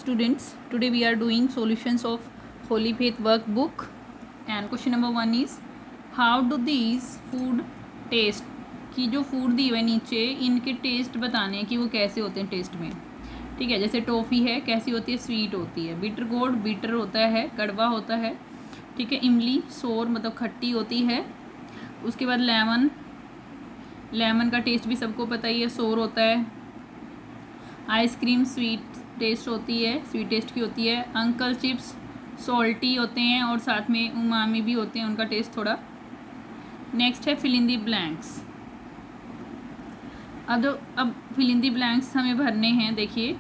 students, today we are doing solutions of Holy Faith workbook, and question number 1 is how do these food taste, कि जो food दी हुए नीचे इनके test बताने हैं कि वो कैसे होते हैं टेस्ट में। ठीक है, जैसे टॉफ़ी है कैसी होती है, स्वीट होती है। बिटर गोड बिटर होता है, कड़वा होता है। ठीक है, इमली सोर मतलब खट्टी होती है। उसके बाद लेमन, लेमन का टेस्ट भी सबको पता ही है, सोर होता है। आइसक्रीम स्वीट टेस्ट होती है, स्वीट टेस्ट की होती है। अंकल चिप्स सॉल्टी होते हैं और साथ में उमामी भी होते हैं, उनका टेस्ट थोड़ा। नेक्स्ट है फिल इन दी ब्लैंक्स। अब फिल इन दी ब्लैंक्स हमें भरने हैं। देखिए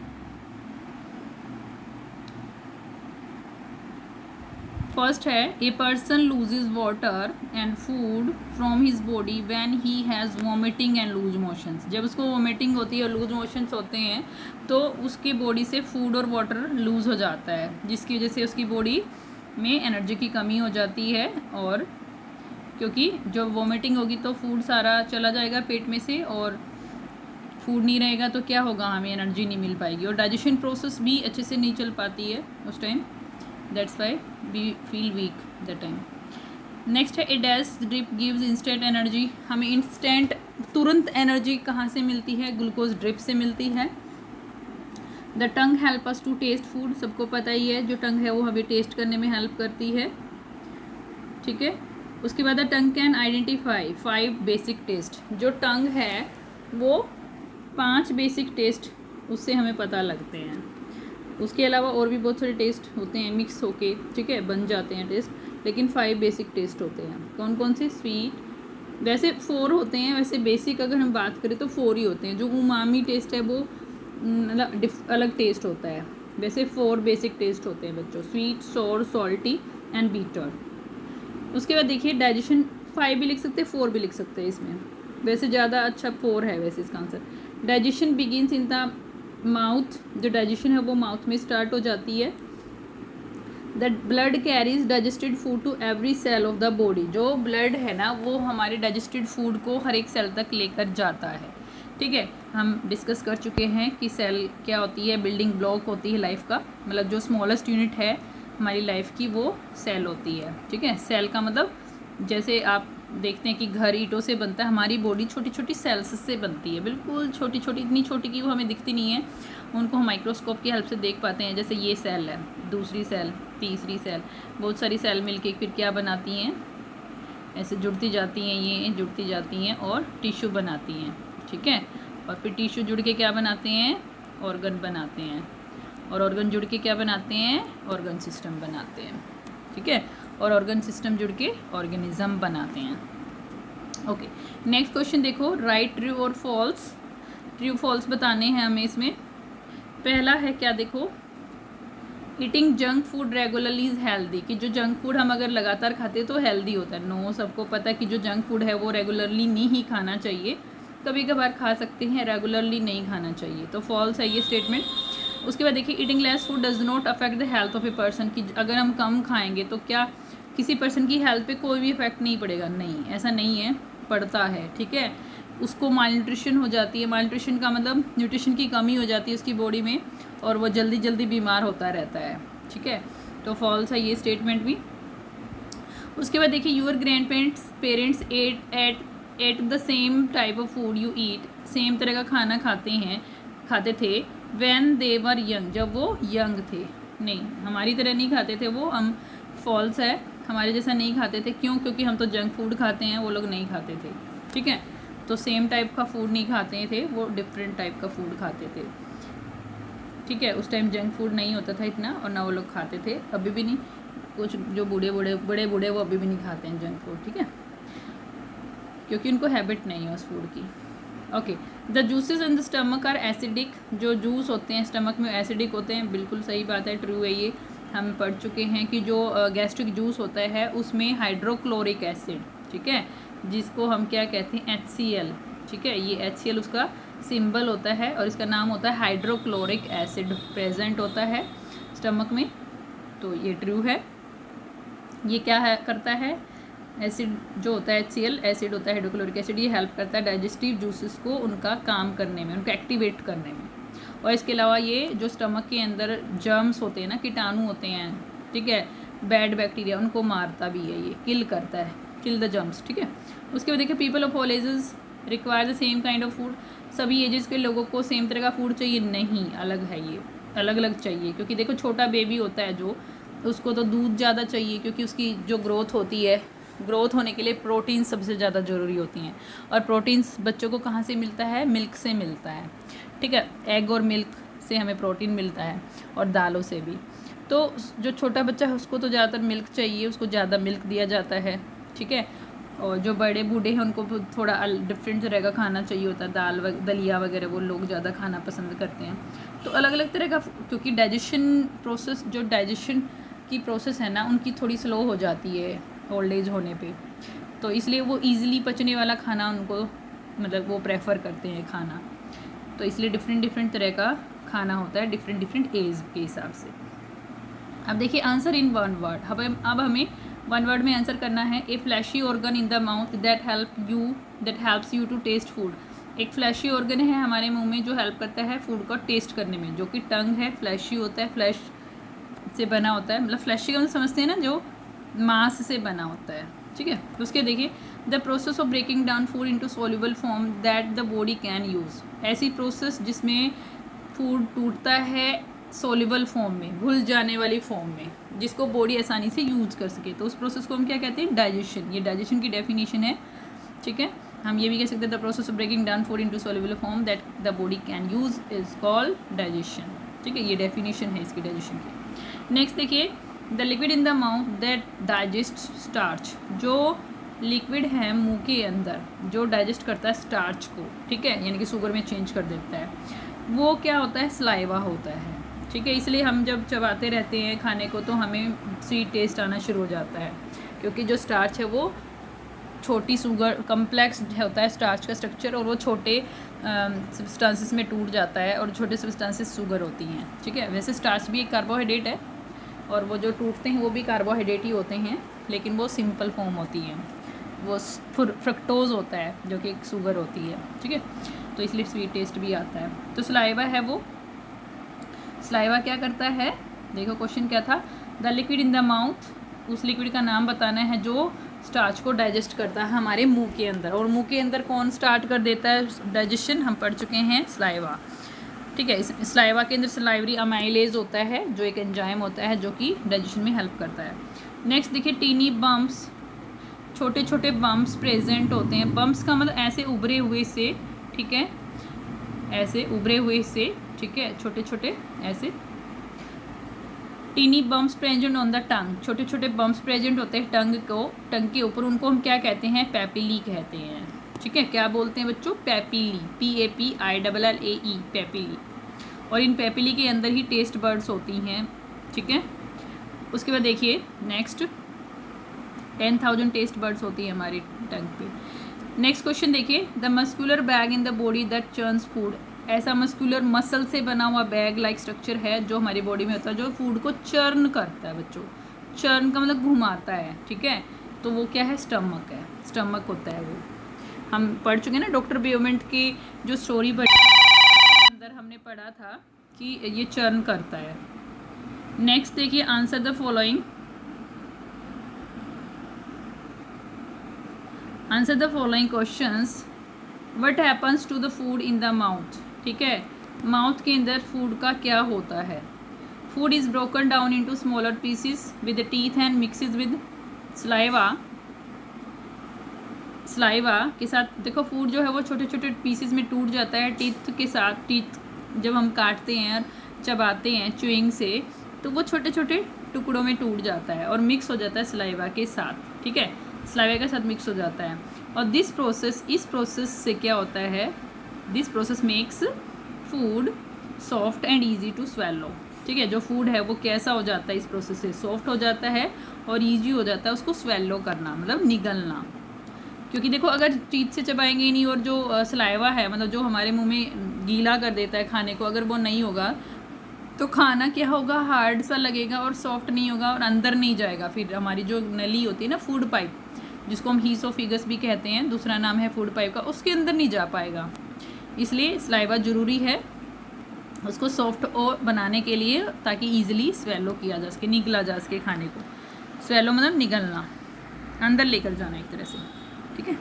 फर्स्ट है a person loses water and food from his body when he has vomiting and loose motions. जब उसको वॉमिटिंग होती है और लूज मोशंस होते हैं तो उसकी बॉडी से फूड और वाटर लूज़ हो जाता है, जिसकी वजह से उसकी बॉडी में एनर्जी की कमी हो जाती है। और क्योंकि जब वॉमिटिंग होगी तो फूड सारा चला जाएगा पेट में से, और फूड नहीं रहेगा तो क्या होगा, हमें एनर्जी नहीं मिल पाएगी और डाइजेशन प्रोसेस भी अच्छे से नहीं चल पाती है उस time. That's why we feel weak that time. Next है a dash drip gives instant energy. हमें इंस्टेंट तुरंत एनर्जी कहाँ से मिलती है, ग्लूकोज ड्रिप से मिलती है। The tongue help us to taste food, सबको पता ही है जो टंग है वो हमें टेस्ट करने में हेल्प करती है। ठीक है, उसके बाद the tongue can identify 5 basic test. जो टंग है वो 5 बेसिक टेस्ट उससे हमें पता लगते हैं। उसके अलावा और भी बहुत सारे टेस्ट होते हैं मिक्स होके, ठीक है, बन जाते हैं टेस्ट, लेकिन 5 बेसिक टेस्ट होते हैं। कौन कौन से? स्वीट, वैसे 4 होते हैं, वैसे बेसिक अगर हम बात करें तो 4 ही होते हैं। जो उमामी टेस्ट है वो मतलब अलग टेस्ट होता है। वैसे 4 बेसिक टेस्ट होते हैं बच्चों, स्वीट, सोर, सॉल्टी एंड बीटर। उसके बाद देखिए डाइजेशन 5 भी लिख सकते हैं, 4 भी लिख सकते हैं इसमें, वैसे ज़्यादा अच्छा 4 है वैसे इसका answer. Digestion begins in the mouth, जो डाइजेशन है वो माउथ में स्टार्ट हो जाती है। The blood carries digested food to every cell of the body. जो ब्लड है ना वो हमारे डाइजेस्टेड फूड को हर एक सेल तक लेकर जाता है। ठीक है, हम डिस्कस कर चुके हैं कि सेल क्या होती है, बिल्डिंग ब्लॉक होती है लाइफ का, मतलब जो स्मॉलेस्ट यूनिट है हमारी लाइफ की वो सेल होती है। ठीक है, सेल का मतलब जैसे आप देखते हैं कि घर ईंटों से बनता है, हमारी बॉडी छोटी छोटी सेल्स से बनती है, बिल्कुल छोटी छोटी, इतनी छोटी कि वो हमें दिखती नहीं है, उनको हम माइक्रोस्कोप की हेल्प से देख पाते हैं। जैसे ये सेल है, दूसरी सेल, तीसरी सेल, बहुत सारी सेल मिलके फिर क्या बनाती हैं, ऐसे जुड़ती जाती हैं, ये जुड़ती जाती हैं और टिश्यू बनाती हैं। ठीक है, और फिर टिश्यू जुड़ के क्या बनाते हैं, ऑर्गन बनाते हैं, और ऑर्गन जुड़ के क्या बनाते हैं, ऑर्गन सिस्टम बनाते हैं। ठीक है, और ऑर्गन सिस्टम जुड़ के ऑर्गेनिज्म बनाते हैं। ओके, नेक्स्ट क्वेश्चन देखो, राइट ट्रू और फॉल्स। ट्रू फॉल्स बताने हैं हमें इसमें। पहला है क्या, देखो, eating junk food regularly is healthy, कि जो जंक फूड हम अगर लगातार खाते तो हेल्दी होता है। नो, सबको पता है कि जो जंक फूड है वो रेगुलरली नहीं ही खाना चाहिए, कभी कभार खा सकते हैं, रेगुलरली नहीं खाना चाहिए, तो फॉल्स है ये स्टेटमेंट। उसके बाद देखिए, eating less food does not affect the health of a person, कि अगर हम कम खाएंगे तो क्या किसी पर्सन की हेल्थ पे कोई भी इफेक्ट नहीं पड़ेगा? नहीं, ऐसा नहीं है, पड़ता है। ठीक है, उसको माल न्यूट्रिशन हो जाती है। माल न्यूट्रिशन का मतलब न्यूट्रिशन की कमी हो जाती है उसकी बॉडी में और वो जल्दी जल्दी बीमार होता रहता है। ठीक है, तो फॉल्स है ये स्टेटमेंट भी। उसके बाद देखिए, your grand parents at the same type of food you eat, same तरह का खाना खाते थे व्हेन दे वर यंग, जब वो यंग थे। नहीं, हमारी तरह नहीं खाते थे वो, हम फॉल्स है, हमारे जैसा नहीं खाते थे। क्यों? क्योंकि हम तो जंक फूड खाते हैं, वो लोग नहीं खाते थे। ठीक है, तो सेम टाइप का फूड नहीं खाते थे, वो डिफरेंट टाइप का फूड खाते थे। ठीक है, उस टाइम जंक फूड नहीं होता था इतना, और ना वो लोग खाते थे, अभी भी नहीं। कुछ जो बड़े बूढ़े वो अभी भी नहीं खाते हैं जंक फूड। ठीक है, क्योंकि उनको हैबिट नहीं है उस फूड की। Okay, the juices in the stomach are acidic, जो जूस होते हैं स्टमक में एसिडिक होते हैं। बिल्कुल सही बात है, ट्रू है ये, हम पढ़ चुके हैं कि जो गैस्ट्रिक जूस होता है उसमें हाइड्रोक्लोरिक एसिड, ठीक है, जिसको हम क्या कहते हैं, HCl। ठीक है, ये HCl उसका सिंबल होता है और इसका नाम होता है हाइड्रोक्लोरिक एसिड, प्रेजेंट होता है स्टमक में, तो ये ट्रू है। ये क्या है करता है, एसिड जो होता है HCl एसिड होता है हाइड्रोक्लोरिक एसिड, ये हेल्प करता है डाइजेस्टिव जूसेस को उनका काम करने में, उनको एक्टिवेट करने में। और इसके अलावा ये जो स्टमक के अंदर जर्म्स होते हैं ना, कीटाणु होते हैं, ठीक है, बैड बैक्टीरिया, उनको मारता भी है, ये किल करता है, किल द जर्म्स, ठीक है। उसके बाद देखिए people of all ages require the same kind of food, सभी एजेस के लोगों को सेम तरह का फूड चाहिए नहीं, अलग है, ये अलग अलग चाहिए, क्योंकि देखो छोटा बेबी होता है जो, उसको तो दूध ज़्यादा चाहिए, क्योंकि उसकी जो ग्रोथ होती है, ग्रोथ होने के लिए प्रोटीन सबसे ज़्यादा ज़रूरी होती हैं, और प्रोटीन्स बच्चों को कहाँ से मिलता है, मिल्क से मिलता है, ठीक है, एग और मिल्क से हमें प्रोटीन मिलता है, और दालों से भी। तो जो छोटा बच्चा है उसको तो ज़्यादातर मिल्क चाहिए, उसको ज़्यादा मिल्क दिया जाता है, ठीक है। और जो बड़े बूढ़े हैं उनको थोड़ा डिफरेंट तरह का खाना चाहिए होता है, दलिया वगैरह वो लोग ज़्यादा खाना पसंद करते हैं। तो अलग अलग तरह का, क्योंकि डाइजेशन प्रोसेस, जो डाइजेशन की प्रोसेस है ना, उनकी थोड़ी स्लो हो जाती है ओल्ड एज होने पे, तो इसलिए वो ईज़िली पचने वाला खाना उनको, मतलब वो प्रेफर करते हैं खाना, तो इसलिए डिफरेंट डिफरेंट तरह का खाना होता है डिफरेंट डिफरेंट एज के हिसाब से। अब देखिए आंसर इन वन वर्ड, अब हमें वन वर्ड में आंसर करना है। A fleshy organ in the mouth that helps you to taste food, एक फ्लैशी ऑर्गन है हमारे मुंह में जो हेल्प करता है फूड को टेस्ट करने में, जो कि टंग है, फ्लैशी होता है, फ्लैश से बना होता है, मतलब फ्लैशी का मतलब समझते हैं ना, जो मांस से बना होता है, ठीक है। तो उसके देखिए the process of breaking down food into soluble form that the body can use, ऐसी प्रोसेस जिसमें फूड टूटता है सॉल्युबल फॉर्म में, घुल जाने वाली फॉर्म में, जिसको बॉडी आसानी से यूज़ कर सके, तो उस प्रोसेस को हम क्या कहते हैं, डाइजेशन। ये डाइजेशन की डेफिनेशन है, ठीक है। हम ये भी कह सकते हैं the process of breaking down food into soluble form that the body can use is called digestion, ठीक है, ये डेफिनेशन है इसकी डाइजेशन की। नेक्स्ट देखिए the liquid in the mouth that digest starch, जो लिक्विड है मुंह के अंदर जो डाइजेस्ट करता है स्टार्च को, ठीक है, यानी कि शुगर में चेंज कर देता है, वो क्या होता है, सलाइवा होता है, ठीक है। इसलिए हम जब चबाते रहते हैं खाने को तो हमें स्वीट टेस्ट आना शुरू हो जाता है, क्योंकि जो स्टार्च है वो छोटी शुगर, कम्प्लेक्स होता है स्टार्च का स्ट्रक्चर, और वो छोटे सब्सटेंसेस में टूट जाता है, और छोटे सब्सटेंसेस शुगर होती हैं, ठीक है। वैसे स्टार्च भी एक कार्बोहाइड्रेट है, और वो जो टूटते हैं वो भी कार्बोहाइड्रेट ही होते हैं, लेकिन वो सिंपल फॉर्म होती हैं, वो फ्रक्टोज होता है जो कि एक शुगर होती है, ठीक है, तो इसलिए स्वीट टेस्ट भी आता है। तो सलाइवा है वो, सलाइवा क्या करता है, देखो क्वेश्चन क्या था, the liquid in the mouth, उस लिक्विड का नाम बताना है जो स्टार्च को डाइजेस्ट करता है हमारे मुंह के अंदर, और मुंह के अंदर कौन स्टार्ट कर देता है डाइजेशन, हम पढ़ चुके हैं सलाइवा, ठीक है। इस सलाइवा के अंदर सलाइवरी अमाइलेज होता है जो एक एंजाइम होता है जो कि डाइजेशन में हेल्प करता है। नेक्स्ट देखिए टीनी बम्प्स, छोटे छोटे बम्प्स प्रेजेंट होते हैं, बम्प्स का मतलब ऐसे उभरे हुए से, ठीक है, ऐसे उभरे हुए से, ठीक है, छोटे छोटे ऐसे tiny bumps present on the tongue, छोटे छोटे बम्प्स प्रेजेंट होते हैं टंग के ऊपर, उनको हम क्या कहते हैं, पैपिली कहते हैं, ठीक है। क्या बोलते हैं बच्चों, पैपिली, PAPILLAE, पैपिली। और इन पैपिली के अंदर ही टेस्ट बर्ड्स होती हैं, ठीक है। उसके बाद देखिए नेक्स्ट 10,000 टेस्ट बर्ड्स होती है हमारी टंग पे। नेक्स्ट क्वेश्चन देखिए the muscular bag in the body that churns food, ऐसा मस्कुलर मसल से बना हुआ बैग लाइक स्ट्रक्चर है जो हमारी बॉडी में होता है जो फूड को चर्न करता है बच्चों, चर्न का मतलब घुमाता है, ठीक है, तो वो क्या है, स्टमक है, स्टमक होता है वो। हम पढ़ चुके हैं ना डॉक्टर बेयोमेंट की जो स्टोरी पढ़ी अंदर हमने पढ़ा था कि ये चर्न करता है। नेक्स्ट देखिए answer the following, answer the following questions, what happens to the food in the mouth, ठीक है, माउथ के अंदर फूड का क्या होता है, food is broken down into smaller pieces with teeth and mixes with saliva, saliva के साथ देखो फूड जो है वो छोटे छोटे पीसेस में टूट जाता है टीथ के साथ, टीथ जब हम काटते हैं और चबाते हैं च्यूइंग से तो वो छोटे छोटे टुकड़ों में टूट जाता है और मिक्स हो जाता है सलाइवा के साथ, ठीक है, सलाइवा के साथ मिक्स हो जाता है। और दिस प्रोसेस, इस प्रोसेस से क्या होता है, this process makes food soft and easy to swallow, ठीक है, जो फूड है वो कैसा हो जाता है इस प्रोसेस से, सॉफ्ट हो जाता है और ईजी हो जाता है उसको स्वेलो करना, मतलब निगलना, क्योंकि देखो अगर टीथ से चबाएंगे ही नहीं और जो सलाइवा है मतलब जो हमारे मुंह में गीला कर देता है खाने को, अगर वो नहीं होगा तो खाना क्या होगा, हार्ड सा लगेगा और सॉफ्ट नहीं होगा और अंदर नहीं जाएगा, फिर हमारी जो नली होती है ना फूड पाइप, जिसको हम हीसोफिगस भी कहते हैं, दूसरा नाम है फूड पाइप का, उसके अंदर नहीं जा पाएगा, इसलिए सलाइवा ज़रूरी है उसको सॉफ्ट और बनाने के लिए, ताकि ईजिली स्वेलो किया जा सके, निगला जा सके खाने को। स्वेलो मतलब निगलना, अंदर लेकर जाना एक तरह से, ठीक है।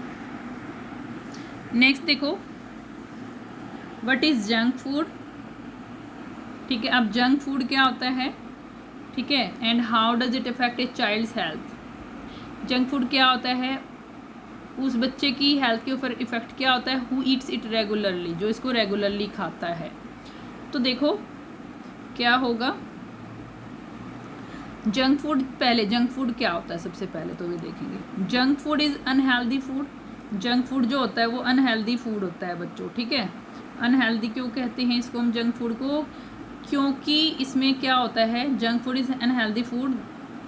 नेक्स्ट देखो, व्हाट इज़ जंक फूड, ठीक है। अब जंक फूड क्या होता है, ठीक है, and how does it affect a child's health. Junk food क्या होता है, उस बच्चे की हेल्थ के ऊपर इफ़ेक्ट क्या होता है, हु ईट्स इट रेगुलरली, जो इसको रेगुलरली खाता है। तो देखो क्या होगा, जंक फूड, पहले जंक फूड क्या होता है सबसे पहले तो ये देखेंगे। Junk food is unhealthy food. Junk food जो होता है वो अनहेल्दी फूड होता है बच्चों, ठीक है। अनहेल्दी क्यों कहते हैं इसको हम जंक फूड को, क्योंकि इसमें क्या होता है, junk food is unhealthy food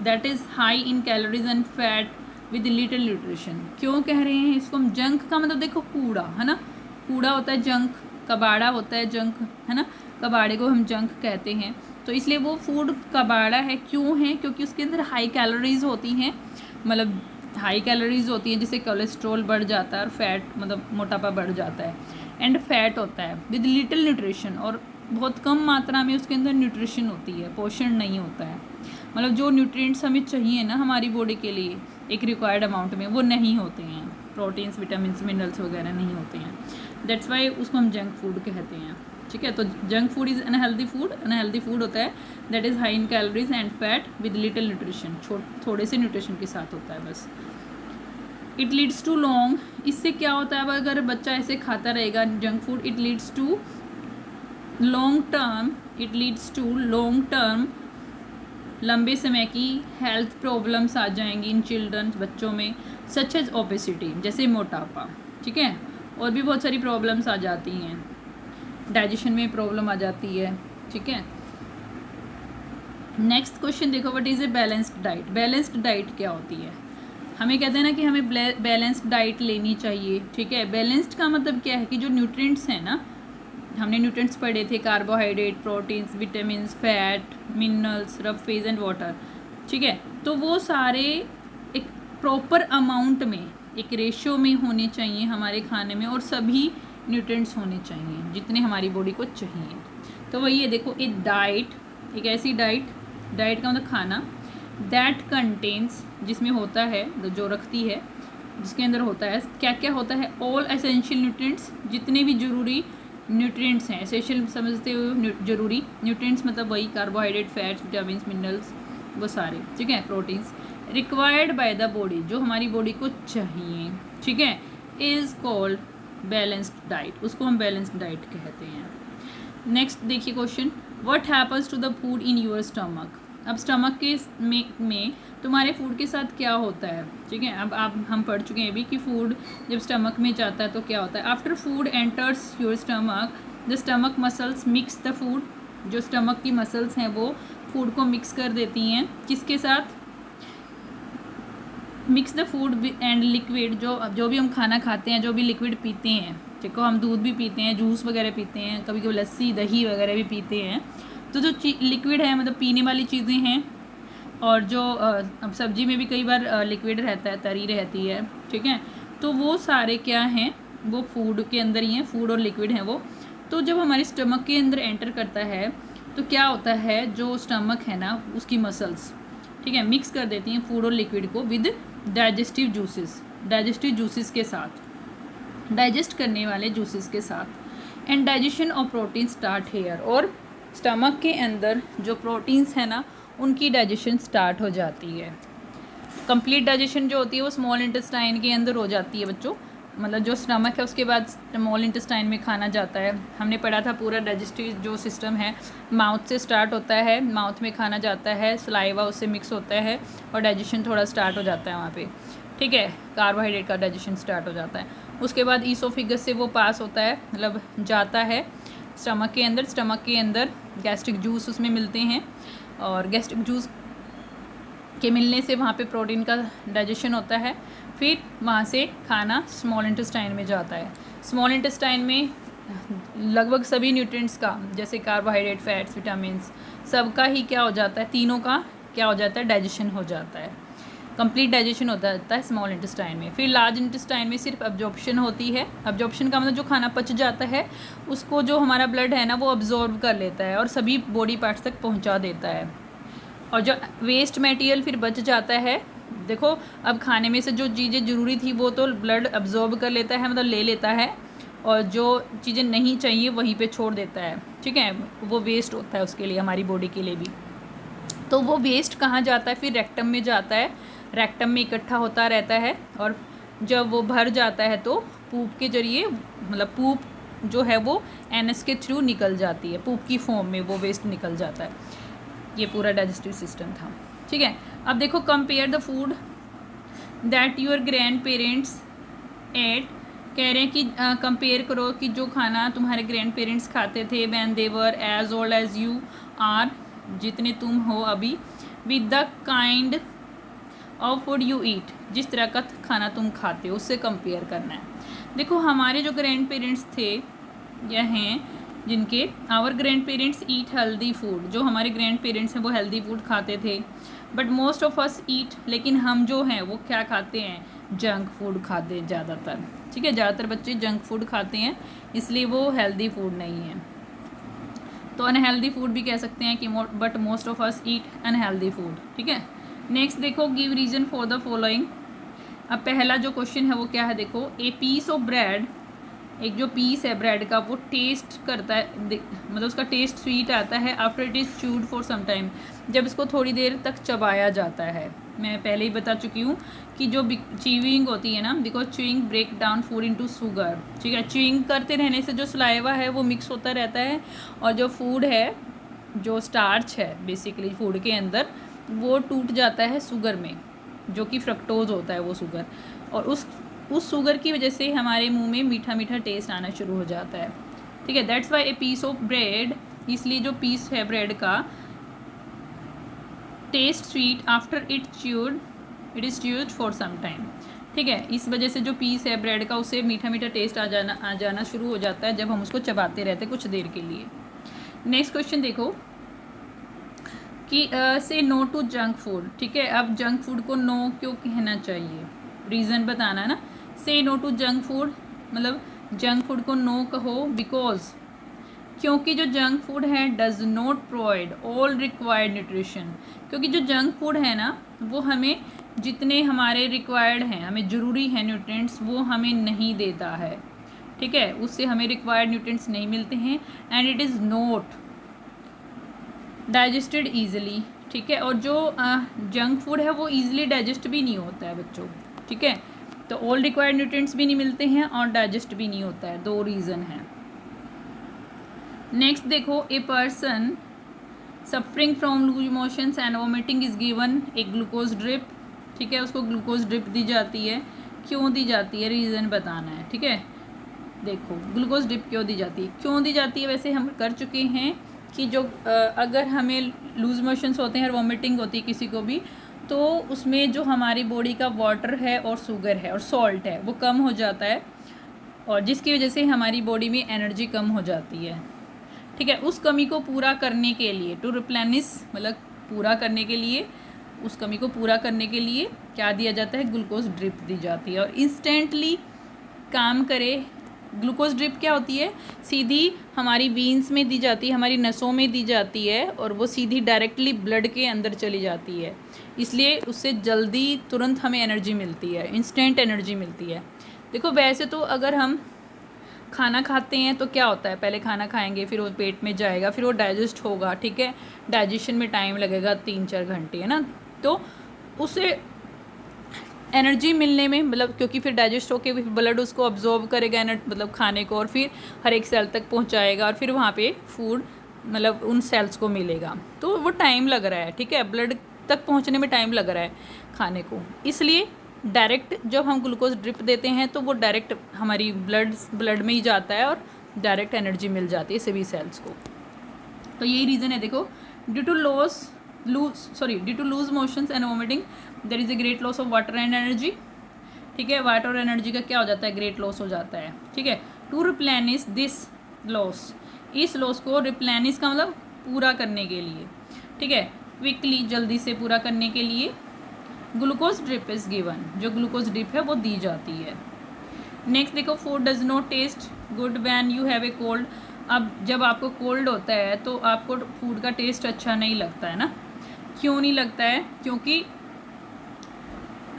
that is high in calories and fat with little nutrition. क्यों कह रहे हैं इसको हम, जंक का मतलब देखो कूड़ा है ना, कूड़ा होता है जंक, कबाड़ा होता है जंक, है ना, कबाड़े को हम जंक कहते हैं। तो इसलिए वो फूड कबाड़ा है, क्यों है, क्योंकि उसके अंदर हाई कैलोरीज होती हैं, मतलब हाई कैलोरीज होती हैं जिससे कोलेस्ट्रॉल बढ़ जाता है और फैट मतलब मोटापा बढ़ जाता है, एंड फैट होता है विद लिटिल न्यूट्रिशन, और बहुत कम मात्रा में उसके अंदर न्यूट्रिशन होती है, पोषण नहीं होता है, मतलब जो न्यूट्रिएंट्स हमें चाहिए ना हमारी बॉडी के लिए एक रिक्वायर्ड अमाउंट में, वो नहीं होते हैं, प्रोटीन्स विटामिन्स मिनरल्स वगैरह नहीं होते हैं। दैट्स वाई उसको हम जंक फूड कहते हैं, ठीक है। तो junk food is unhealthy food, unhealthy food होता है that is high in calories and fat with little nutrition, थोड़े से न्यूट्रिशन के साथ होता है बस। इट लीड्स टू लॉन्ग, इससे क्या होता है, अब अगर बच्चा ऐसे खाता रहेगा junk food, it leads to long term, it leads to long term, लंबे समय की हेल्थ प्रॉब्लम्स आ जाएंगी इन चिल्ड्रन, बच्चों में, सच एज ओबेसिटी, जैसे मोटापा, ठीक है, और भी बहुत सारी प्रॉब्लम्स आ जाती हैं, डाइजेशन में प्रॉब्लम आ जाती है, ठीक है। नेक्स्ट क्वेश्चन देखो, what is a balanced diet. Balanced diet क्या होती है, हमें कहते हैं ना कि हमें बैलेंस्ड डाइट लेनी चाहिए, ठीक है। बैलेंस्ड का मतलब क्या है कि जो न्यूट्रिएंट्स हैं ना, हमने न्यूट्रिएंट्स पढ़े थे, carbohydrate, proteins, vitamins, fat, minerals, rough phase and water, ठीक है। तो वो सारे एक प्रॉपर अमाउंट में, एक रेशियो में होने चाहिए हमारे खाने में, और सभी न्यूट्रिएंट्स होने चाहिए जितने हमारी बॉडी को चाहिए। तो वही है, देखो एक डाइट, एक ऐसी डाइट, डाइट का मतलब खाना, दैट कंटेन्स, जिसमें होता है, जो रखती है, जिसके अंदर होता है क्या क्या होता है, ऑल एसेंशियल न्यूट्रिएंट्स, जितने भी जरूरी न्यूट्रिएंट्स हैं, एसेंशियल समझते हो, जरूरी न्यूट्रिएंट्स मतलब वही कार्बोहाइड्रेट, फैट्स, विटामिन्स, मिनरल्स, वो सारे, ठीक है, proteins, required by the body, जो हमारी बॉडी को चाहिए, ठीक है, इज़ कॉल्ड बैलेंस्ड डाइट, उसको हम बैलेंस्ड डाइट कहते हैं। नेक्स्ट देखिए question, what happens to the food in your stomach. अब स्टमक के में तुम्हारे फूड के साथ क्या होता है, ठीक है। अब आप हम पढ़ चुके हैं अभी कि फूड जब स्टमक में जाता है तो क्या होता है। After food enters your stomach, the stomach muscles mix the food, जो स्टमक की मसल्स हैं वो फूड को मिक्स कर देती हैं, किसके साथ, mix the food and liquid, जो भी हम खाना खाते हैं, जो भी लिक्विड पीते हैं, देखो हम दूध भी पीते हैं, जूस वगैरह पीते हैं, कभी कभी लस्सी दही वगैरह भी पीते हैं, तो जो लिक्विड है मतलब पीने वाली चीज़ें हैं, और जो अब सब्जी में भी कई बार लिक्विड रहता है, तरी रहती है, ठीक है, तो वो सारे क्या हैं, वो फूड के अंदर ही हैं, फूड और लिक्विड हैं वो। तो जब हमारे स्टमक के अंदर एंटर करता है तो क्या होता है, जो स्टमक है ना उसकी मसल्स, ठीक है, मिक्स कर देती हैं फूड और लिक्विड को विद डाइजेस्टिव जूसेस के साथ, डाइजेस्ट करने वाले जूसेस के साथ, and digestion of protein start here, और स्टमक के अंदर जो प्रोटीन्स है ना उनकी डाइजेशन स्टार्ट हो जाती है। कंप्लीट डाइजेशन जो होती है वो स्मॉल इंटेस्टाइन के अंदर हो जाती है बच्चों, मतलब जो स्टमक है उसके बाद स्मॉल इंटेस्टाइन में खाना जाता है। हमने पढ़ा था पूरा डाइजेस्टिव जो सिस्टम है माउथ से स्टार्ट होता है, माउथ में खाना जाता है, सलाइवा उससे मिक्स होता है और डाइजेशन थोड़ा स्टार्ट हो जाता है वहाँ पे, ठीक है, कार्बोहाइड्रेट का डाइजेशन स्टार्ट हो जाता है। उसके बाद ईसोफिगस से वो पास होता है, मतलब जाता है स्टमक के अंदर गैस्ट्रिक जूस उसमें मिलते हैं, और गैस्ट्रिक जूस के मिलने से वहाँ पे प्रोटीन का डाइजेशन होता है, फिर वहाँ से खाना स्मॉल इंटेस्टाइन में जाता है। स्मॉल इंटेस्टाइन में लगभग सभी न्यूट्रिएंट्स का, जैसे कार्बोहाइड्रेट, फैट्स, विटामिन्स, सबका ही क्या हो जाता है, तीनों का क्या हो जाता है, डाइजेशन हो जाता है। कंप्लीट डाइजेशन होता है स्मॉल इंटेस्टाइन में। फिर लार्ज इंटेस्टाइन में सिर्फ अब्जॉर्प्शन होती है। अब्जॉर्प्शन का मतलब जो खाना पच जाता है उसको जो हमारा ब्लड है ना वो अब्जॉर्ब कर लेता है और सभी बॉडी पार्ट्स तक पहुंचा देता है। और जो वेस्ट मटेरियल फिर बच जाता है, देखो अब खाने में से जो चीज़ें ज़रूरी थी वो तो ब्लड अब्जॉर्ब कर लेता है, मतलब ले लेता है, और जो चीज़ें नहीं चाहिए वहीं पे छोड़ देता है, ठीक है, वो वेस्ट होता है उसके लिए, हमारी बॉडी के लिए भी। तो वो वेस्ट कहाँ जाता है, फिर रेक्टम में जाता है, रेक्टम में इकट्ठा होता रहता है, और जब वो भर जाता है तो पूप के जरिए, मतलब पूप जो है वो एनएस के थ्रू निकल जाती है, पूप की फॉर्म में वो वेस्ट निकल जाता है। ये पूरा डाइजेस्टिव सिस्टम था, ठीक है। अब देखो, compare the food that your grand parents at, कह रहे हैं कि कंपेयर करो कि जो खाना तुम्हारे ग्रैंड पेरेंट्स खाते थे when they were as old as you are, जितने तुम हो अभी, with the kind of food you eat, जिस तरह का खाना तुम खाते हो उससे कंपेयर करना है। देखो हमारे जो ग्रैंड पेरेंट्स थे या हैं, जिनके our grandparents eat healthy food, जो हमारे ग्रैंड पेरेंट्स हैं वो हेल्दी फूड खाते थे, बट मोस्ट ऑफ अस ईट, लेकिन हम जो हैं वो क्या खाते हैं, जंक फूड खाते हैं ज़्यादातर, ठीक है। ज़्यादातर बच्चे जंक फूड खाते हैं, इसलिए वो हेल्दी फूड नहीं है। तो अनहेल्दी फूड भी कह सकते हैं कि but most of us eat unhealthy food, ठीक है। नेक्स्ट देखो, give reason for the following. अब पहला जो क्वेश्चन है वो क्या है, देखो, ए पीस ऑफ ब्रेड, एक जो पीस है ब्रेड का वो टेस्ट करता है, मतलब उसका टेस्ट स्वीट आता है after it is chewed for some time, जब इसको थोड़ी देर तक चबाया जाता है। मैं पहले ही बता चुकी हूँ कि जो च्यूइंग होती है ना, because chewing break down food into sugar, ठीक है। च्यूइंग करते रहने से जो सलाइवा है वो मिक्स होता रहता है, और जो फूड है, जो स्टार्च है बेसिकली फूड के अंदर, वो टूट जाता है शुगर में, जो कि फ्रक्टोज होता है वो शुगर, और उस शुगर की वजह से हमारे मुंह में मीठा मीठा टेस्ट आना शुरू हो जाता है, ठीक है। That's why a piece of bread, इसलिए जो पीस है ब्रेड का, taste sweet after it is chewed for some time, ठीक है। इस वजह से जो पीस है ब्रेड का उससे मीठा मीठा टेस्ट आ जाना शुरू हो जाता है जब हम उसको चबाते रहते हैं कुछ देर के लिए। नेक्स्ट क्वेश्चन देखो कि से नो टू जंक फूड, ठीक है। अब जंक फूड को नो क्यों कहना चाहिए, रीज़न बताना है ना। से नो टू जंक फूड मतलब जंक फूड को नो कहो, बिकॉज, क्योंकि जो जंक फूड है does not provide all required nutrition, क्योंकि जो जंक फूड है ना वो हमें जितने हमारे रिक्वायर्ड हैं, हमें ज़रूरी है न्यूट्रिएंट्स, वो हमें नहीं देता है, ठीक है। उससे हमें रिक्वायर्ड न्यूट्रिएंट्स नहीं मिलते हैं, and it is not digested easily, ठीक है। और जो जंक फूड है वो ईजिली डाइजेस्ट भी नहीं होता है बच्चों, ठीक है। तो ऑल रिक्वायर्ड न्यूट्रिएंट्स भी नहीं मिलते हैं और डाइजेस्ट भी नहीं होता है, दो रीज़न है। नेक्स्ट देखो, a person suffering from loose motions and vomiting is given a glucose drip, ठीक है। उसको ग्लूकोज ड्रिप दी जाती है, क्यों दी जाती है, रीज़न बताना है, ठीक है। देखो ग्लूकोज ड्रिप क्यों दी जाती है, क्यों दी जाती है, वैसे हम कर चुके हैं कि जो अगर हमें लूज मोशंस होते हैं और वोमिटिंग होती है किसी को भी, तो उसमें जो हमारी बॉडी का वाटर है और शुगर है और सॉल्ट है वो कम हो जाता है, और जिसकी वजह से हमारी बॉडी में एनर्जी कम हो जाती है, ठीक है। उस कमी को पूरा करने के लिए, टू रिप्लेनिश मतलब पूरा करने के लिए, उस कमी को पूरा करने के लिए क्या दिया जाता है, ग्लूकोज ड्रिप दी जाती है, और इंस्टेंटली काम करे। ग्लूकोज ड्रिप क्या होती है, सीधी हमारी वीन्स में दी जाती है, हमारी नसों में दी जाती है, और वो सीधी डायरेक्टली ब्लड के अंदर चली जाती है, इसलिए उससे जल्दी तुरंत हमें एनर्जी मिलती है, इंस्टेंट एनर्जी मिलती है। देखो वैसे तो अगर हम खाना खाते हैं तो क्या होता है, पहले खाना खाएंगे, फिर वो पेट में जाएगा, फिर वो डाइजेस्ट होगा, ठीक है। डाइजेशन में टाइम लगेगा 3-4 घंटे, है ना। तो उससे एनर्जी मिलने में, मतलब क्योंकि फिर डाइजेस्ट होके फिर ब्लड उसको अब्जॉर्ब करेगा मतलब खाने को, और फिर हर एक सेल तक पहुंचाएगा, और फिर वहाँ पे फूड मतलब उन सेल्स को मिलेगा, तो वो टाइम लग रहा है, ठीक है। ब्लड तक पहुँचने में टाइम लग रहा है खाने को, इसलिए डायरेक्ट जब हम ग्लूकोज ड्रिप देते हैं तो वो डायरेक्ट हमारी ब्लड में ही जाता है और डायरेक्ट एनर्जी मिल जाती है सभी सेल्स को। तो यही रीज़न है। देखो, due to loose motions and vomiting there is a great loss of water and energy, ठीक है। वाटर और एनर्जी का क्या हो जाता है, ग्रेट लॉस हो जाता है, ठीक है। टू रिप्लेनिश दिस लॉस, इस लॉस को रिप्लेनिश का मतलब पूरा करने के लिए, ठीक है, क्विकली जल्दी से पूरा करने के लिए ग्लूकोज ड्रिप इज़ गिवन, जो ग्लूकोज ड्रिप है वो दी जाती है। नेक्स्ट देखो, food does not taste good when you have a cold. अब जब आपको कोल्ड होता है तो आपको फूड का टेस्ट अच्छा नहीं लगता है ना। क्यों नहीं लगता है? क्योंकि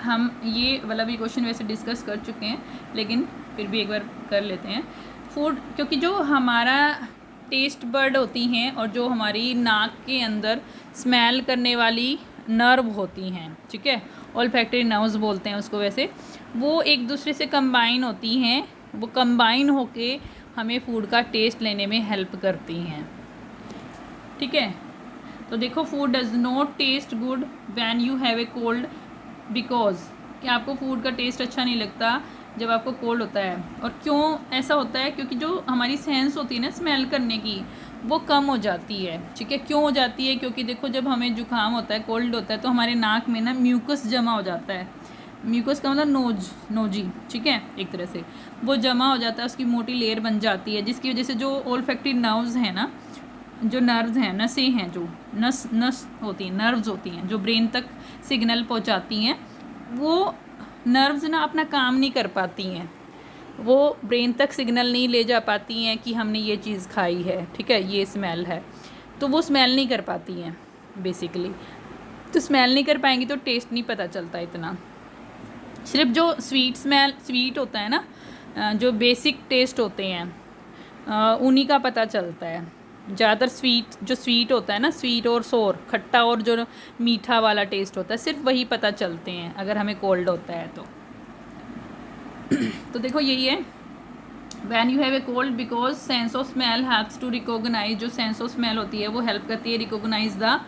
हम ये वाला भी क्वेश्चन वैसे डिस्कस कर चुके हैं, लेकिन फिर भी एक बार कर लेते हैं। फूड, क्योंकि जो हमारा टेस्ट बर्ड होती हैं और जो हमारी नाक के अंदर स्मेल करने वाली नर्व होती हैं, ठीक है, ओल्फैक्टरी नर्व्स बोलते हैं उसको वैसे, वो एक दूसरे से कंबाइन होती हैं। वो कंबाइन होके हमें फूड का टेस्ट लेने में हेल्प करती हैं, ठीक है। तो देखो, food does not taste good when you have a cold because, कि आपको फूड का टेस्ट अच्छा नहीं लगता जब आपको कोल्ड होता है। और क्यों ऐसा होता है? क्योंकि जो हमारी सेंस होती है ना स्मेल करने की, वो कम हो जाती है, ठीक है। क्यों हो जाती है? क्योंकि देखो, जब हमें जुकाम होता है, कोल्ड होता है, तो हमारे नाक में ना म्यूकस जमा हो जाता है। म्यूकस का मतलब नोजी, ठीक है, एक तरह से वो जमा हो जाता है, उसकी मोटी लेयर बन जाती है, जिसकी वजह से जो ओल्फैक्टरी नर्व्स हैं ना, जो नर्व्स हैं, नसें हैं, जो नस होती हैं, नर्व्स होती हैं जो ब्रेन तक सिग्नल पहुंचाती हैं, वो नर्व्स ना अपना काम नहीं कर पाती हैं। वो ब्रेन तक सिग्नल नहीं ले जा पाती हैं कि हमने ये चीज़ खाई है, ठीक है, ये स्मेल है, तो वो स्मेल नहीं कर पाती हैं बेसिकली। तो स्मेल नहीं कर पाएंगी तो टेस्ट नहीं पता चलता इतना। सिर्फ जो स्वीट होता है ना, जो बेसिक टेस्ट होते हैं उन्हीं का पता चलता है। ज़्यादातर स्वीट होता है ना, स्वीट और सोर, खट्टा और जो मीठा वाला टेस्ट होता है, सिर्फ वही पता चलते हैं अगर हमें कोल्ड होता है तो। तो देखो यही है, when you have a cold because sense of smell helps to recognise, जो सेंस ऑफ स्मेल होती है वो हेल्प करती है रिकॉग्नाइज द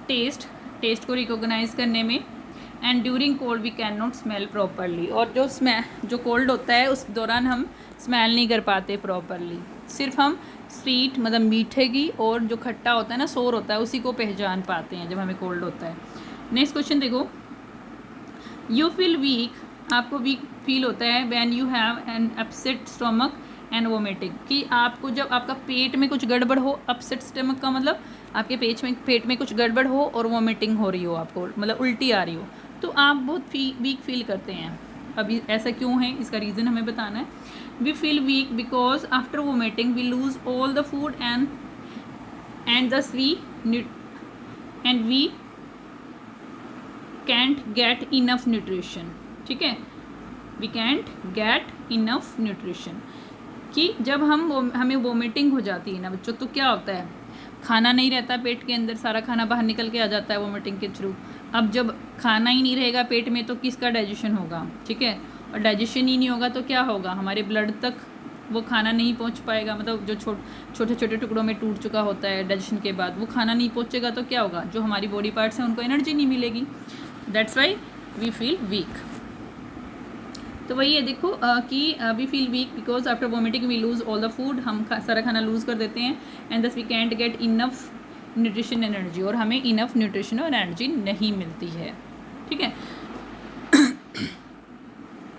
टेस्ट को रिकॉग्नाइज करने में। And during cold we can not smell properly, और जो कोल्ड होता है उस दौरान हम स्मेल नहीं कर पाते प्रॉपरली। सिर्फ हम स्वीट मतलब मीठे की और जो खट्टा होता है ना, सोर होता है, उसी को पहचान पाते हैं जब हमें कोल्ड होता है। नेक्स्ट क्वेश्चन देखो, यू फील वीक, आपको वीक फील होता है when you have an upset stomach and vomiting, कि आपको जब आपका पेट में कुछ गड़बड़ हो। अपसेट स्टमक का मतलब आपके पेट में कुछ गड़बड़ हो और वोमिटिंग हो रही हो, आपको मतलब उल्टी आ रही हो, तो आप बहुत वीक फील करते हैं। अभी ऐसा क्यों है, इसका रीज़न हमें बताना है। We feel weak because after vomiting we lose all the food and thus we can't get enough nutrition, ठीक है, we can't get enough nutrition, कि जब हमें वोमिटिंग हो जाती है ना बच्चों, तो क्या होता है, खाना नहीं रहता पेट के अंदर, सारा खाना बाहर निकल के आ जाता है वोमिटिंग के थ्रू। अब जब खाना ही नहीं रहेगा पेट में तो किसका डाइजेशन होगा, ठीक है, और डाइजेशन ही नहीं होगा तो क्या होगा, हमारे ब्लड तक वो खाना नहीं पहुंच पाएगा। मतलब जो छोटे छोटे टुकड़ों में टूट चुका होता है डाइजेशन के बाद, वो खाना नहीं पहुंचेगा तो क्या होगा, जो हमारी बॉडी पार्ट्स हैं उनको एनर्जी नहीं मिलेगी। That's why we feel week. तो वही है देखो कि we feel weak because after vomiting we lose all the food, हम सारा खाना लूज़ कर देते हैं। And thus we can't get enough nutrition energy, और हमें इनफ न्यूट्रिशन और एनर्जी नहीं मिलती है, ठीक है।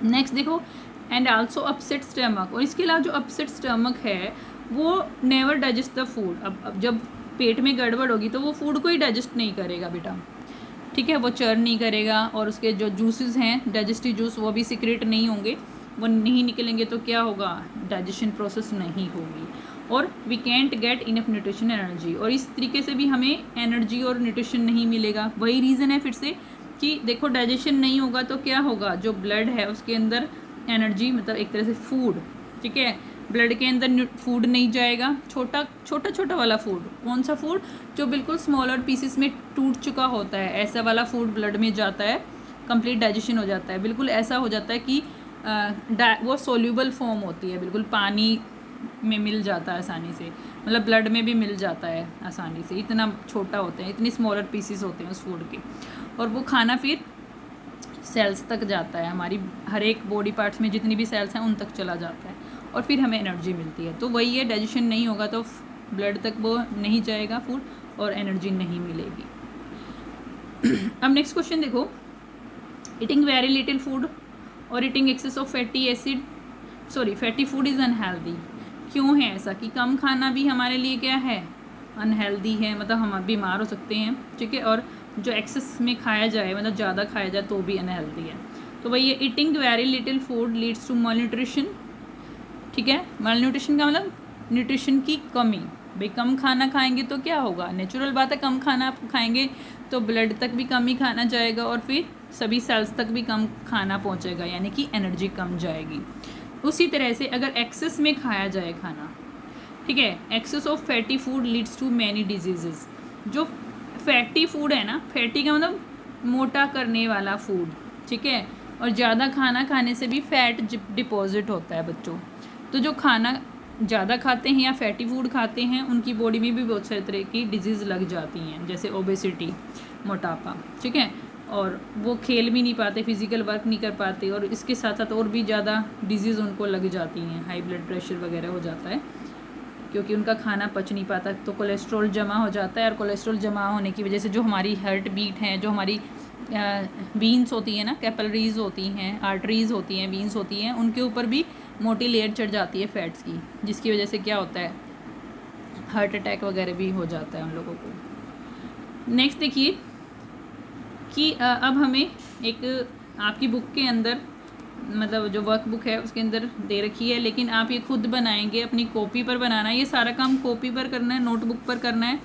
नेक्स्ट देखो, एंड आल्सो अपसेट स्टमक, और इसके अलावा जो अपसेट स्टमक है वो नेवर डाइजेस्ट द फूड। अब जब पेट में गड़बड़ होगी तो वो फूड को ही डाइजेस्ट नहीं करेगा बेटा, ठीक है, वो चर्न नहीं करेगा, और उसके जो जूसेस हैं डाइजेस्टिव जूस वो भी सीक्रेट नहीं होंगे, वो नहीं निकलेंगे तो क्या होगा, डाइजेशन प्रोसेस नहीं होगी, और we can't get enough nutrition energy, और इस तरीके से भी हमें एनर्जी और न्यूट्रिशन नहीं मिलेगा। वही रीज़न है फिर से कि देखो डाइजेशन नहीं होगा तो क्या होगा, जो ब्लड है उसके अंदर एनर्जी मतलब एक तरह से फूड, ठीक है, ब्लड के अंदर फूड नहीं जाएगा, छोटा वाला फूड, कौन सा फूड, जो बिल्कुल स्मॉलर पीसेस में टूट चुका होता है, ऐसा वाला फूड ब्लड में जाता है, कंप्लीट डाइजेशन हो जाता है, बिल्कुल ऐसा हो जाता है कि वो सोल्यूबल फॉर्म होती है, बिल्कुल पानी में मिल जाता है आसानी से, मतलब ब्लड में भी मिल जाता है आसानी से, इतना छोटा होते हैं, इतने स्मॉलर पीसेस होते हैं उस फूड के, और वो खाना फिर सेल्स तक जाता है, हमारी हर एक बॉडी पार्ट्स में जितनी भी सेल्स हैं उन तक चला जाता है, और फिर हमें एनर्जी मिलती है। तो वही है, डाइजेशन नहीं होगा तो ब्लड तक वो नहीं जाएगा फूड और एनर्जी नहीं मिलेगी। अब नेक्स्ट क्वेश्चन देखो, ईटिंग वेरी लिटिल फूड और eating excess of fatty food is unhealthy. क्यों है ऐसा कि कम खाना भी हमारे लिए क्या है, अनहेल्दी है, मतलब हम बीमार हो सकते हैं, ठीक है। और जो एक्सेस में खाया जाए, मतलब ज़्यादा खाया जाए तो भी अनहेल्दी है। तो भाई ये eating very little food leads to malnutrition, ठीक है। मॉल न्यूट्रिशन का मतलब न्यूट्रिशन की कमी। भाई कम खाना खाएंगे तो क्या होगा, नेचुरल बात है, कम खाना आप खाएंगे तो ब्लड तक भी कम ही खाना जाएगा और फिर सभी सेल्स तक भी कम खाना पहुंचेगा, यानी कि एनर्जी कम जाएगी। उसी तरह से अगर एक्सेस में खाया जाए खाना, ठीक है, excess of fatty food leads to many diseases. जो फैटी फूड है ना, फैटी का मतलब मोटा करने वाला फूड, ठीक है, और ज़्यादा खाना खाने से भी फैट डिपॉजिट होता है बच्चों। तो जो खाना ज़्यादा खाते हैं या फैटी फूड खाते हैं उनकी बॉडी में भी बहुत सारे तरह की डिजीज़ लग जाती हैं, जैसे ओबेसिटी, मोटापा, ठीक है। और वो खेल भी नहीं पाते, फिजिकल वर्क नहीं कर पाते, और इसके साथ साथ और भी ज़्यादा डिजीज़ उनको लग जाती हैं, हाई ब्लड प्रेशर वगैरह हो जाता है, क्योंकि उनका खाना पच नहीं पाता। तो कोलेस्ट्रॉल जमा हो जाता है, और कोलेस्ट्रॉल जमा होने की वजह से जो हमारी हार्ट बीट है, जो हमारी बीन्स होती हैं ना, कैपिलरीज होती हैं, आर्टरीज़ होती हैं, बीन्स होती हैं, उनके ऊपर भी मोटी लेयर चढ़ जाती है फैट्स की, जिसकी वजह से क्या होता है, हार्ट अटैक वगैरह भी हो जाता है उन लोगों को। नेक्स्ट देखिए कि अब हमें एक आपकी बुक के अंदर, मतलब जो वर्क बुक है उसके अंदर दे रखी है, लेकिन आप ये खुद बनाएंगे, अपनी कॉपी पर बनाना है। ये सारा काम कॉपी पर करना है, नोटबुक पर करना है।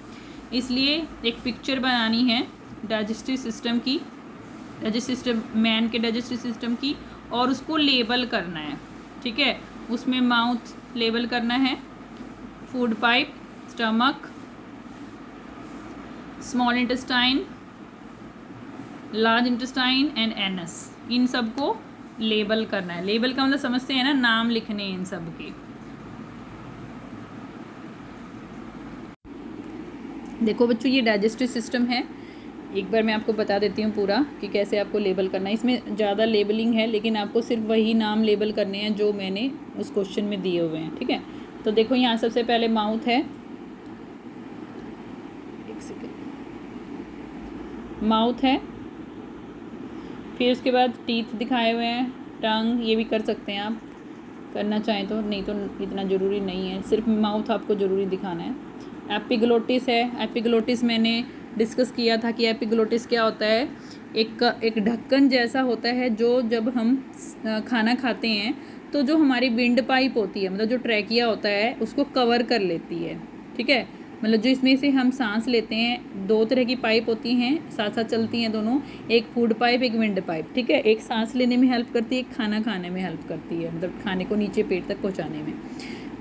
इसलिए एक पिक्चर बनानी है डाइजेस्टिव सिस्टम की, डाइजेस्टिव सिस्टम, मैन के डाइजेस्टिव सिस्टम की, और उसको लेबल करना है, ठीक है। उसमें माउथ लेबल करना है, food pipe, stomach, small intestine, large intestine and anus, इन सब को लेबल करना है। लेबल का मतलब समझते हैं ना, नाम लिखने हैं इन सब के। देखो बच्चों, ये डाइजेस्टिव सिस्टम है, एक बार मैं आपको बता देती हूँ पूरा कि कैसे आपको लेबल करना है। इसमें ज़्यादा लेबलिंग है, लेकिन आपको सिर्फ वही नाम लेबल करने हैं जो मैंने उस क्वेश्चन में दिए हुए हैं, ठीक है। तो देखो यहाँ सबसे पहले माउथ है, एक सेकेंड, माउथ है, फिर उसके बाद टीथ दिखाए हुए हैं, टंग, ये भी कर सकते हैं आप करना चाहें तो, नहीं तो इतना ज़रूरी नहीं है, सिर्फ माउथ आपको ज़रूरी दिखाना है। एपिग्लोटिस है, एपिग्लोटिस मैंने डिस्कस किया था कि एपिग्लोटिस क्या होता है। एक ढक्कन जैसा होता है जो जब हम खाना खाते हैं तो जो हमारी विंड पाइप होती है, मतलब जो ट्रैकिया होता है, उसको कवर कर लेती है, ठीक है। मतलब जो इसमें से हम सांस लेते हैं, दो तरह की पाइप होती हैं, साथ साथ चलती हैं दोनों, एक फूड पाइप, एक विंड पाइप, ठीक है। एक सांस लेने में हेल्प करती है, एक खाना खाने में हेल्प करती है, मतलब खाने को नीचे पेट तक पहुंचाने में,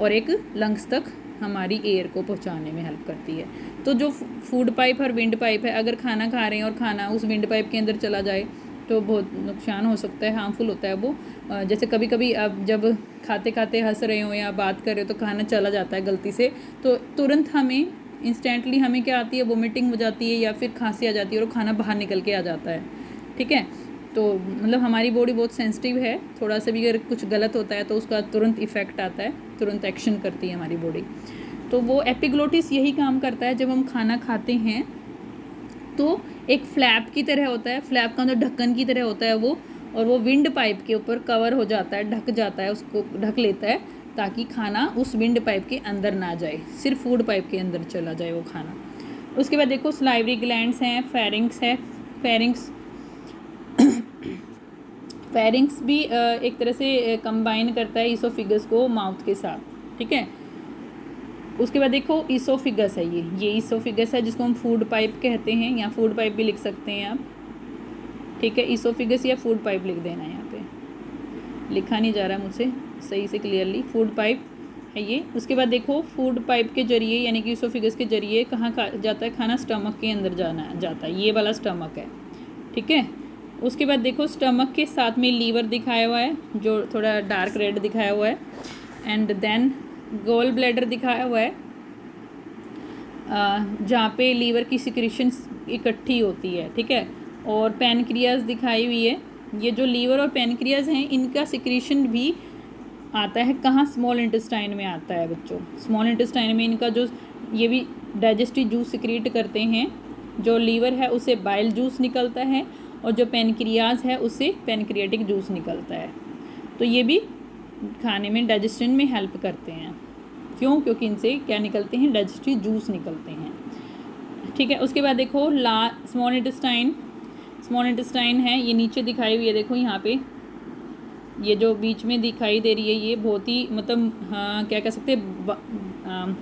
और एक लंग्स तक हमारी एयर को पहुंचाने में हेल्प करती है। तो जो फूड पाइप और विंड पाइप है, अगर खाना खा रहे हैं और खाना उस विंड पाइप के अंदर चला जाए तो बहुत नुकसान हो सकता है, हार्मफुल होता है वो। जैसे कभी कभी आप जब खाते खाते हंस रहे हो या बात कर रहे हो तो खाना चला जाता है गलती से, तो तुरंत हमें इंस्टेंटली हमें क्या आती है, वोमिटिंग हो जाती है या फिर खांसी आ जाती है और खाना बाहर निकल के आ जाता है, ठीक है। तो मतलब हमारी बॉडी बहुत सेंसिटिव है, थोड़ा सा भी अगर कुछ गलत होता है तो उसका तुरंत इफ़ेक्ट आता है, तुरंत एक्शन करती है हमारी बॉडी। तो वो एपिग्लोटिस यही काम करता है, जब हम खाना खाते हैं तो एक फ्लैप की तरह होता है, फ्लैप का मतलब ढक्कन की तरह होता है वो, और वो विंड पाइप के ऊपर कवर हो जाता है, ढक जाता है, उसको ढक लेता है ताकि खाना उस विंड पाइप के अंदर ना जाए, सिर्फ फूड पाइप के अंदर चला जाए वो खाना। उसके बाद देखो स्लाइवरी ग्लैंड्स हैं, फेरिंग्स है, फेरिंग्स फेरिंग्स भी एक तरह से कंबाइन करता है ईसोफिगस को माउथ के साथ, ठीक है। उसके बाद देखो ईसोफिगस है, ये ईसोफिगस है जिसको हम फूड पाइप कहते हैं, या फूड पाइप भी लिख सकते हैं आप, ठीक है। ईसोफिगस या फूड पाइप लिख देना, यहाँ पे लिखा नहीं जा रहा मुझसे सही से क्लियरली, फूड पाइप है ये। उसके बाद देखो फूड पाइप के जरिए यानी कि ईसोफिगस के जरिए कहाँ जाता है खाना, स्टमक के अंदर जाता है, ये वाला स्टमक है, ठीक है। उसके बाद देखो स्टमक के साथ में लीवर दिखाया हुआ है जो थोड़ा डार्क रेड दिखाया हुआ है, एंड देन गोल ब्लैडर दिखाया हुआ है जहाँ पे लीवर की सिक्रीशन इकट्ठी होती है, ठीक है। और पैनक्रियाज दिखाई हुई है, ये जो लीवर और पैनक्रियाज हैं इनका सिक्रीशन भी आता है कहाँ, स्मॉल इंटेस्टाइन में आता है बच्चों। स्मॉल इंटेस्टाइन में इनका जो, ये भी डाइजेस्टिव जूस सिक्रीट करते हैं, जो लीवर है उसे बाइल जूस निकलता है और जो पैनक्रियाज है उससे पैनक्रियाटिक जूस निकलता है। तो ये भी खाने में डाइजेशन में हेल्प करते हैं। क्यों? क्योंकि इनसे क्या निकलते हैं, डाइजेस्टिव जूस निकलते हैं। ठीक है, उसके बाद देखो स्मॉल इंटेस्टाइन है, ये नीचे दिखाई हुई है, देखो यहाँ पे ये जो बीच में दिखाई दे रही है ये बहुत ही मतलब हाँ क्या कह सकते हैं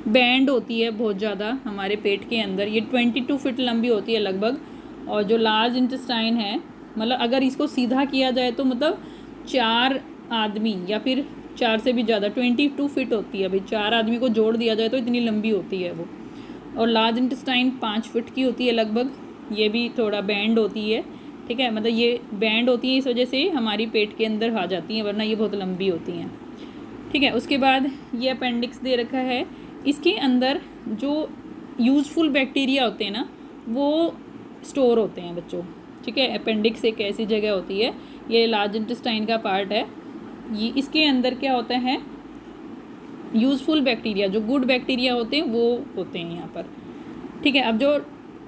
बैंड होती है बहुत ज़्यादा हमारे पेट के अंदर। ये 22 फीट लंबी होती है लगभग। और जो लार्ज इंटेस्टाइन है, मतलब अगर इसको सीधा किया जाए तो मतलब 4 आदमी या फिर 4 से भी ज़्यादा 22 फीट होती है। अभी 4 आदमी को जोड़ दिया जाए तो इतनी लंबी होती है वो। और लार्ज इंटेस्टाइन 5 फीट की होती है लगभग। ये भी थोड़ा बैंड होती है। ठीक है, मतलब ये बैंड होती है इस वजह से हमारी पेट के अंदर आ जाती हैं, वरना ये बहुत लंबी होती हैं। ठीक है, उसके बाद ये अपेंडिक्स दे रखा है। इसके अंदर जो यूज़फुल बैक्टीरिया होते हैं ना वो स्टोर होते हैं बच्चों। ठीक है, अपेंडिक्स एक ऐसी जगह होती है, ये लार्ज इंटेस्टाइन का पार्ट है। ये इसके अंदर क्या होता है, यूज़फुल बैक्टीरिया, जो गुड बैक्टीरिया होते हैं वो होते हैं यहाँ पर। ठीक है, अब जो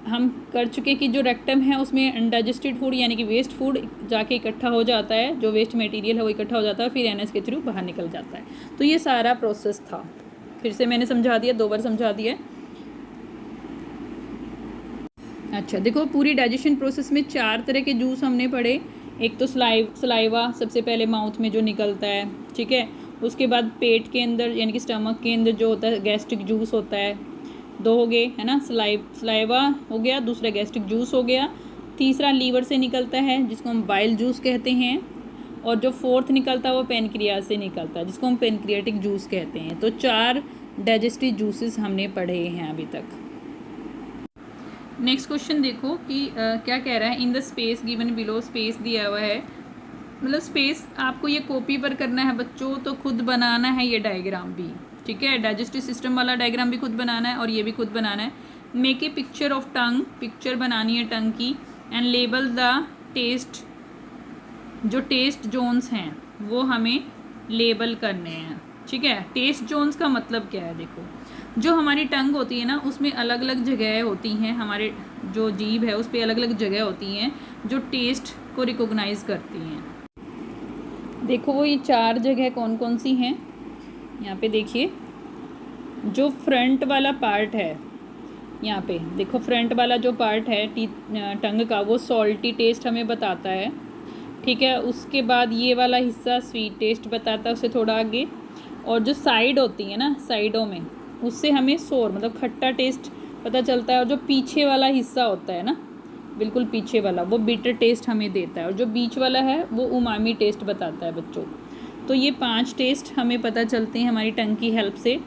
हम कर चुके कि जो रेक्टम है उसमें अनडाइजेस्टेड फूड यानी कि वेस्ट फूड जाके इकट्ठा हो जाता है, जो वेस्ट मटेरियल है वो इकट्ठा हो जाता है, फिर एनएस के थ्रू बाहर निकल जाता है। तो ये सारा प्रोसेस था। फिर से मैंने समझा दिया, 2 बार समझा दिया। अच्छा देखो, पूरी डाइजेशन प्रोसेस में 4 तरह के जूस हमने पढ़े। एक तो सलाइवा सबसे पहले माउथ में जो निकलता है। ठीक है, उसके बाद पेट के अंदर यानी कि स्टमक के अंदर जो होता है गैस्ट्रिक जूस होता है। 2 हो गए है ना, सलाइवा हो गया, दूसरा गैस्ट्रिक जूस हो गया। तीसरा लीवर से निकलता है जिसको हम बाइल जूस कहते हैं। और जो 4th निकलता है वो पेनक्रियाज से निकलता है जिसको हम पेनक्रियाटिक जूस कहते हैं। तो 4 डाइजेस्टिव जूसेस हमने पढ़े हैं अभी तक। नेक्स्ट क्वेश्चन देखो कि क्या कह रहा है, in the space given below, space दिया हुआ है, मतलब स्पेस आपको ये कॉपी पर करना है बच्चों, तो खुद बनाना है ये डायग्राम भी। ठीक है, डाइजेस्टिव सिस्टम वाला डायग्राम भी खुद बनाना है और ये भी खुद बनाना है। Make a picture of tongue, picture बनानी है टंग की, एंड लेबल द टेस्ट, जो टेस्ट जोन्स हैं वो हमें लेबल करने हैं। ठीक है, टेस्ट जोन्स का मतलब क्या है, देखो जो हमारी टंग होती है ना उसमें अलग अलग जगह होती हैं, हमारे जो जीभ है उस पर अलग अलग जगह होती हैं जो टेस्ट को रिकॉग्नाइज करती हैं। देखो वो ये 4 जगह कौन कौन सी हैं, यहाँ पे देखिए। जो फ्रंट वाला पार्ट है, यहाँ पे देखो फ्रंट वाला जो पार्ट है टंग का, वो सॉल्टी टेस्ट हमें बताता है। ठीक है, उसके बाद ये वाला हिस्सा स्वीट टेस्ट बताता है, उससे थोड़ा आगे। और जो साइड होती है ना, साइडों में उससे हमें सोर मतलब खट्टा टेस्ट पता चलता है। और जो पीछे वाला हिस्सा होता है ना, बिल्कुल पीछे वाला, वो बिटर टेस्ट हमें देता है। और जो बीच वाला है वो उमामी टेस्ट बताता है बच्चों। तो ये 5 टेस्ट हमें पता चलते हैं हमारी टंग की हेल्प से।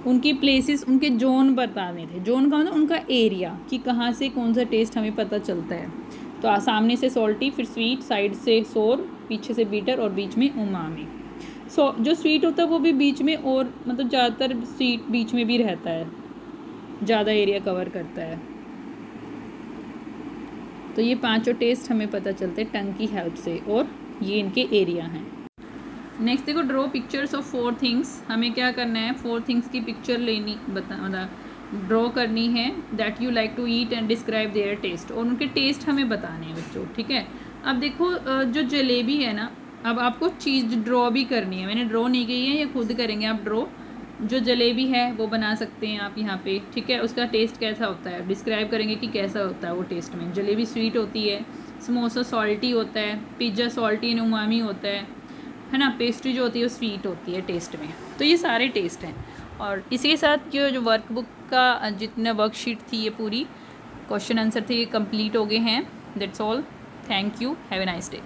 उनकी प्लेसेस, उनके जोन बताने थे। जोन का मतलब उनका एरिया कि कहाँ से कौन सा टेस्ट हमें पता चलता है। तो सामने से सॉल्टी, फिर स्वीट, साइड से सोर, पीछे से बीटर और बीच में उमामी। जो स्वीट होता है वो भी बीच में, और मतलब ज़्यादातर स्वीट बीच में भी रहता है, ज़्यादा एरिया कवर करता है। तो ये 5 टेस्ट हमें पता चलते हैं टंग की हेल्प से, और ये इनके एरिया हैं। नेक्स्ट देखो, ड्रॉ पिक्चर्स ऑफ 4 थिंग्स। हमें क्या करना है, 4 थिंग्स की पिक्चर लेनी ड्रॉ करनी है that you like to eat and describe their taste, और उनके टेस्ट हमें बताने हैं बच्चों। ठीक है, अब देखो जो जलेबी है ना, अब आपको चीज़ ड्रॉ भी करनी है। मैंने ड्रॉ नहीं की है, ये खुद करेंगे आप ड्रॉ। जो जलेबी है वो बना सकते हैं आप यहाँ पे। ठीक है, उसका टेस्ट कैसा होता है डिस्क्राइब करेंगे कि कैसा होता है वो टेस्ट में। जलेबी स्वीट होती है, समोसा सॉल्टी होता है, पिज़्ज़ा सॉल्टी एंड उमामी होता है ना। पेस्ट्री जो होती है वो स्वीट होती है टेस्ट में। तो ये सारे टेस्ट हैं। और इसी के साथ जो वर्कबुक का जितना वर्कशीट थी, ये पूरी क्वेश्चन आंसर थे, ये कंप्लीट हो गए हैं। That's all, thank you, have a nice day.